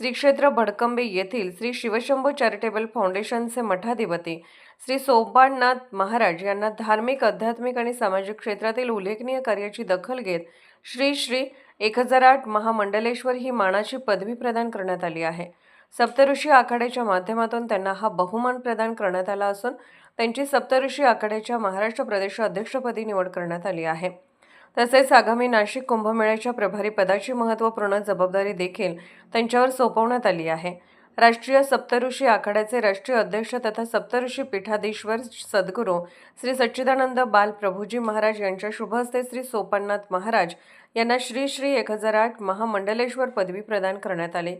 श्री क्षेत्र भडकंबे येथील श्री शिवशंभू चॅरिटेबल फाउंडेशनचे मठाधिपती श्री सोपाननाथ महाराज यांना धार्मिक, आध्यात्मिक आणि सामाजिक क्षेत्रातील उल्लेखनीय कार्याची दखल घेत श्री श्री 1008 महामंडलेश्वर ही मानाची पदवी प्रदान करण्यात आली आहे। सप्तऋषी आखाड्याच्या माध्यमातून त्यांना हा बहुमान प्रदान करण्यात आला असून त्यांची सप्तऋषी आखाड्याच्या महाराष्ट्र प्रदेश अध्यक्षपदी निवड करण्यात आली आहे। तसेच आगामी नाशिक कुंभमेळ्याच्या प्रभारी पदाची महत्त्वपूर्ण जबाबदारी देखील त्यांच्यावर सोपवण्यात आली आहे। राष्ट्रीय सप्तऋषी आखाड्याचे राष्ट्रीय अध्यक्ष तथा सप्तऋषी पीठाधीश्वर सद्गुरू श्री सच्चिदानंद बाल प्रभुजी महाराज यांच्या शुभ हस्ते श्री सोपाननाथ महाराज यांना श्री श्री 1008 महामंडलेश्वर पदवी प्रदान करण्यात आली।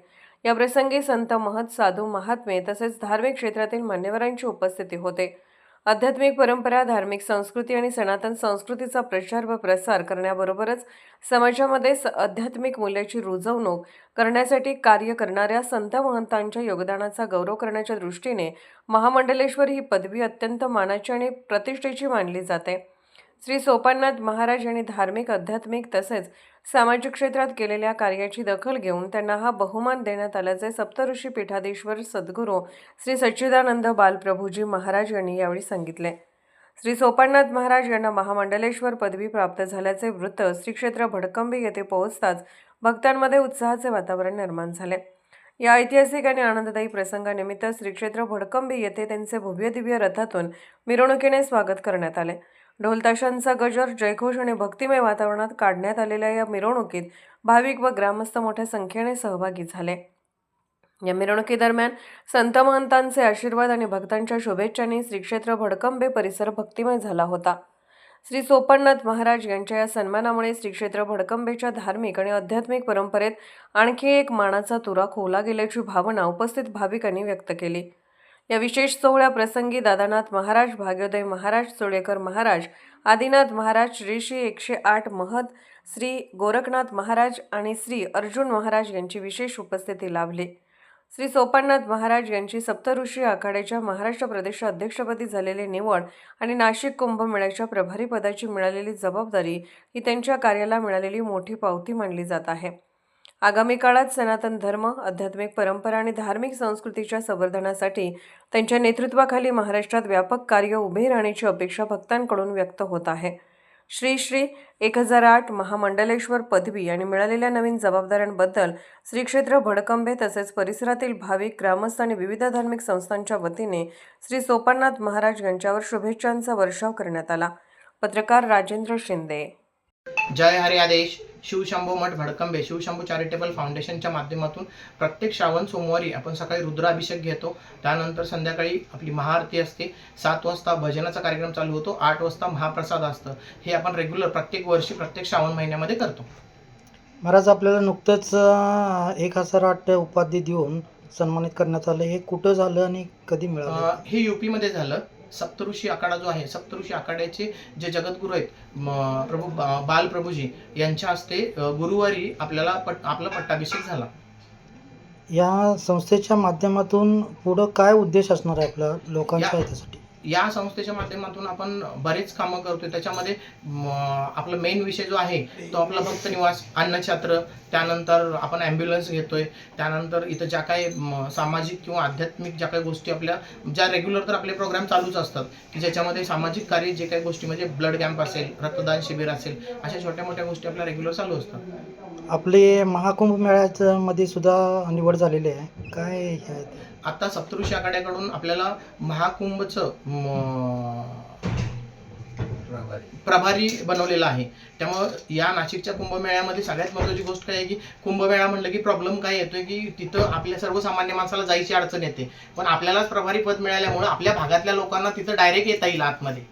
या प्रसंगी संत, महत, साधू, महात्मे तसेच धार्मिक क्षेत्रातील मान्यवरांची उपस्थिती होते। आध्यात्मिक परंपरा, धार्मिक संस्कृती आणि सनातन संस्कृतीचा प्रचार व प्रसार करण्याबरोबरच समाजामध्ये आध्यात्मिक मूल्याची रुजवणूक करण्यासाठी कार्य करणाऱ्या संत महंतांच्या योगदानाचा गौरव करण्याच्या दृष्टीने महामंडलेश्वर ही पदवी अत्यंत मानाची आणि प्रतिष्ठेची मानली जाते। श्री सोपाननाथ महाराज यांनी धार्मिक, आध्यात्मिक तसेच सामाजिक क्षेत्रात केलेल्या कार्याची दखल घेऊन त्यांना हा बहुमान देण्यात आल्याचे सप्तऋषी पीठाधीश्वर सद्गुरू श्री सच्चिदानंद बाल प्रभुजी महाराज यांनी यावेळी सांगितले। श्री सोपाननाथ महाराज यांना महामंडलेश्वर पदवी प्राप्त झाल्याचे वृत्त श्री क्षेत्र भडकंबे येथे पोहोचताच भक्तांमध्ये उत्साहाचे वातावरण निर्माण झाले। या ऐतिहासिक आणि आनंददायी प्रसंगानिमित्त श्री क्षेत्र भडकंबे येथे त्यांचे भव्य दिव्य रथातून मिरवणुकीने स्वागत करण्यात आले। ढोल ताशांचा गजर, जयघोष आणि भक्तिमय वातावरणात काढण्यात आलेल्या या मिरवणुकीत भाविक व ग्रामस्थ मोठ्या संख्येने सहभागी झाले। या मिरवणुकीदरम्यान संत महंतांचे आशीर्वाद आणि भक्तांच्या शुभेच्छांनी श्री क्षेत्र भडकंबे परिसर भक्तिमय झाला होता। श्री सोपाननाथ महाराज यांच्या या सन्मानामुळे श्री क्षेत्र भडकंबेच्या धार्मिक आणि आध्यात्मिक परंपरेत आणखी एक मानाचा तुरा खोवला गेल्याची भावना उपस्थित भाविकांनी व्यक्त केली। या विशेष सोहळ्याप्रसंगी दादानाथ महाराज, भाग्योदय महाराज, सुळेकर महाराज, आदिनाथ महाराज, श्री श्री 108 महत, श्री गोरखनाथ महाराज आणि श्री अर्जुन महाराज यांची विशेष उपस्थिती लाभली। श्री सोपाननाथ महाराज यांची सप्तऋषी आखाड्याच्या महाराष्ट्र प्रदेश अध्यक्षपदी झालेली निवड आणि नाशिक कुंभमेळ्याच्या प्रभारी पदाची मिळालेली जबाबदारी ही त्यांच्या कार्याला मिळालेली मोठी पावती मानली जात आहे। आगामी काळात सनातन धर्म, आध्यात्मिक परंपरा आणि धार्मिक संस्कृतीच्या संवर्धनासाठी त्यांच्या नेतृत्वाखाली महाराष्ट्रात व्यापक कार्य उभे राहण्याची अपेक्षा भक्तांकडून व्यक्त होत आहे। श्री श्री 1008 महामंडलेश्वर पदवी आणि मिळालेल्या नवीन जबाबदाऱ्यांबद्दल श्री क्षेत्र भडकंबे तसेच परिसरातील भाविक, ग्रामस्थ आणि विविध धार्मिक संस्थांच्या वतीने श्री सोपाननाथ महाराज यांच्यावर शुभेच्छांचा वर्षाव करण्यात आला। पत्रकार राजेंद्र शिंदे। जय हरी आदेश। शिवशंभू मठ भडकंबे शिवशंभू चॅरिटेबल फाउंडेशनच्या माध्यमातून प्रत्येक श्रावण सोमवारी आपण सकाळी रुद्राभिषेक घेतो, त्यानंतर संध्याकाळी आपली महाआरती असते, 7 वाजता भजनाचा कार्यक्रम चालू होतो, 8 वाजता महाप्रसाद असतं। हे आपण रेग्युलर प्रत्येक वर्षी प्रत्येक श्रावण महिन्यामध्ये करतो। महाराज, आपल्याला नुकतंच 1008 उपाधी देऊन सन्मानित करण्यात आलं, हे कुठं झालं आणि कधी मिळालं? हे यूपी मध्ये झालं। सप्तऋषी आखाडा जो आहे, सप्तऋषी आखाड्याचे जे जगद्गुरू आहेत प्रभू बाल प्रभुजी यांच्या हस्ते गुरुवारी आपल्याला आपला पट्टाभिषेक झाला। या संस्थेच्या माध्यमातून पुढं काय उद्देश असणार आहे आपल्या लोकांच्या हितासाठी? या संस्थेच्या माध्यमातून आपण बरेच कामं करतोय। त्याच्यामध्ये आपला मेन विषय जो आहे तो आपला भक्त निवास, अन्नछत्र, त्यानंतर आपण ॲम्ब्युलन्स घेतोय, त्यानंतर इथं ज्या काही सामाजिक किंवा आध्यात्मिक ज्या काही गोष्टी आपल्या ज्या रेग्युलर तर आपले प्रोग्राम चालूच असतात की ज्याच्यामध्ये सामाजिक कार्य जे काही गोष्टी म्हणजे ब्लड कॅम्प असेल, रक्तदान शिबिर असेल, अशा छोट्या मोठ्या गोष्टी आपल्या रेग्युलर चालू असतात। आपले महाकुंभ मेळ्याच्या मध्ये सुद्धा निवड झालेली आहे, काय आता सप्तऋषी आखाड्याकडून आपल्याला महाकुंभचं प्रभारी बनवलेला आहे। त्यामुळे या नाशिकच्या कुंभमेळ्यामध्ये सगळ्यात महत्त्वाची गोष्ट काय आहे की कुंभमेळा म्हटलं की प्रॉब्लेम काय येतोय की तिथं आपल्या सर्वसामान्य माणसाला जायची अडचण येते, पण आपल्यालाच प्रभारी पद मिळाल्यामुळे आपल्या भागातल्या लोकांना तिथं डायरेक्ट येता येईल आतमध्ये।